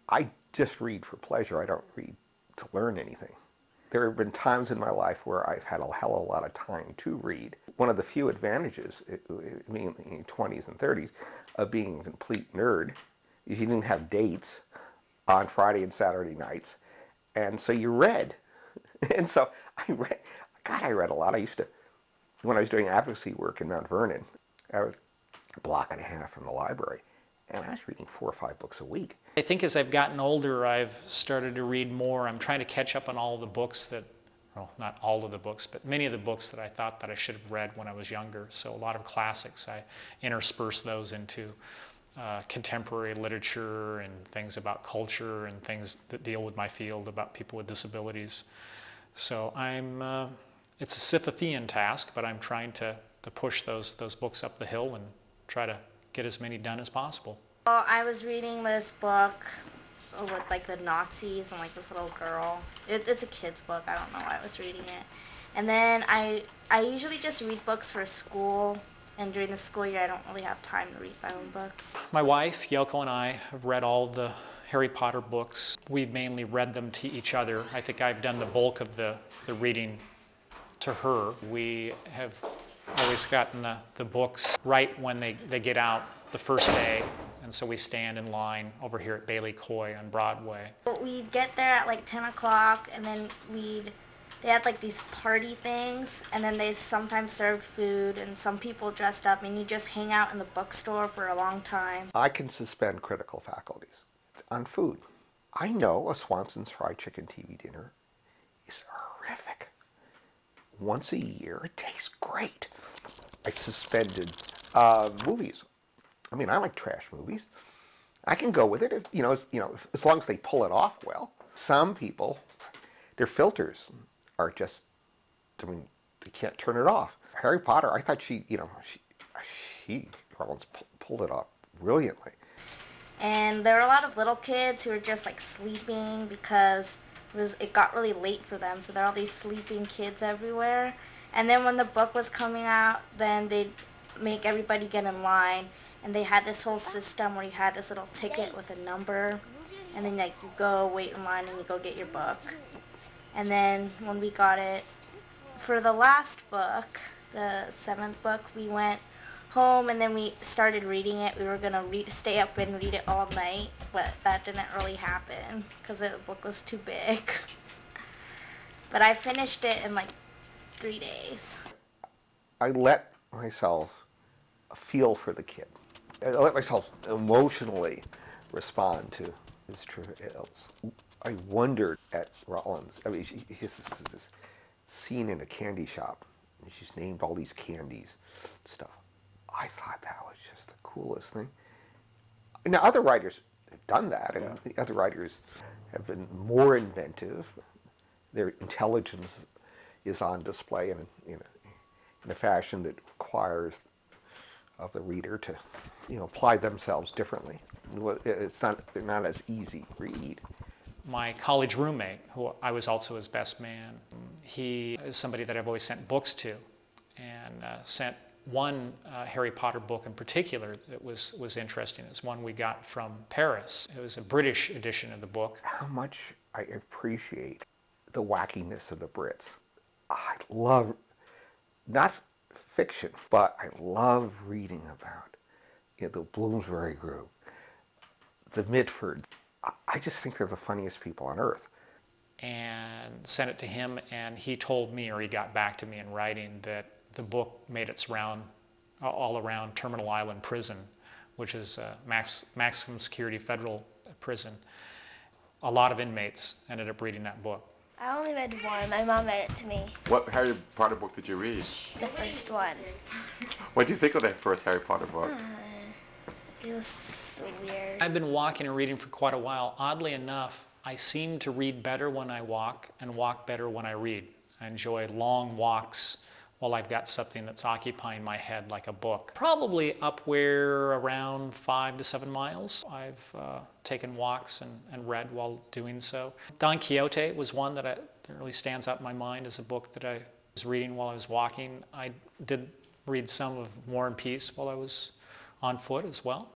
I just read for pleasure. I don't read to learn anything. There have been times in my life where I've had a hell of a lot of time to read. One of the few advantages, being in your 20s and 30s, of being a complete nerd is you didn't have dates on Friday and Saturday nights, and so you read. And so I read, God, I read a lot. I used to, when I was doing advocacy work in Mount Vernon, I was a block and a half from the library, and I was reading 4 or 5 books a week. I think as I've gotten older, I've started to read more. I'm trying to catch up on all of the books that, well, not all of the books, but many of the books that I thought that I should have read when I was younger. So a lot of classics, I intersperse those into contemporary literature and things about culture and things that deal with my field about people with disabilities. So it's a Sisyphean task, but I'm trying to push those books up the hill and try to get as many done as possible. Well, I was reading this book with like the Nazis and like this little girl. It's a kid's book. I don't know why I was reading it. And then I usually just read books for school, and during the school year I don't really have time to read my own books. My wife, Yoko, and I have read all the Harry Potter books. We've mainly read them to each other. I think I've done the bulk of the reading to her. We have always gotten the books right when they get out the first day, and so we stand in line over here at Bailey Coy on Broadway. We'd get there at like 10 o'clock, and then they had like these party things, and then they sometimes served food, and some people dressed up, and you just hang out in the bookstore for a long time. I can suspend critical faculties on food. I know a Swanson's Fried Chicken TV dinner is horrific. Once a year, it tastes great. I suspended movies. I mean, I like trash movies. I can go with it, as long as they pull it off well. Some people, their filters are just, they can't turn it off. Harry Potter, I thought she pulled it off brilliantly. And there were a lot of little kids who were just like sleeping because it got really late for them, so there are all these sleeping kids everywhere. And then when the book was coming out, then they'd make everybody get in line, and they had this whole system where you had this little ticket with a number, and then like you go wait in line and you go get your book. And then when we got it for the last book, the 7th book, we went home and then we started reading it. We were gonna stay up and read it all night, but that didn't really happen because the book was too big. But I finished it in like 3 days. I let myself feel for the kid. I let myself emotionally respond to his travails. I wondered at Rollins. I mean, he has this scene in a candy shop, and she's named all these candies and stuff. I thought that was just the coolest thing. Now, other writers have done that, and the other writers have been more inventive. Their intelligence is on display in a fashion that requires of the reader to, apply themselves differently. They're not as easy to read. My college roommate, who I was also his best man, he is somebody that I've always sent books to, and sent one Harry Potter book in particular that was interesting. It's one we got from Paris. It was a British edition of the book. How much I appreciate the wackiness of the Brits. I love, not fiction, but I love reading about the Bloomsbury Group, the Mitfords. I just think they're the funniest people on earth. And sent it to him, and he told me, or he got back to me in writing, that the book made its round all around Terminal Island Prison, which is a maximum security federal prison. A lot of inmates ended up reading that book. I only read one. My mom read it to me. What Harry Potter book did you read? The first one. What do you think of that first Harry Potter book? It was so weird. I've been walking and reading for quite a while. Oddly enough, I seem to read better when I walk and walk better when I read. I enjoy long walks while I've got something that's occupying my head like a book. Probably up where around 5 to 7 miles. I've taken walks and read while doing so. Don Quixote was one that really stands out in my mind as a book that I was reading while I was walking. I did read some of War and Peace while I was on foot as well.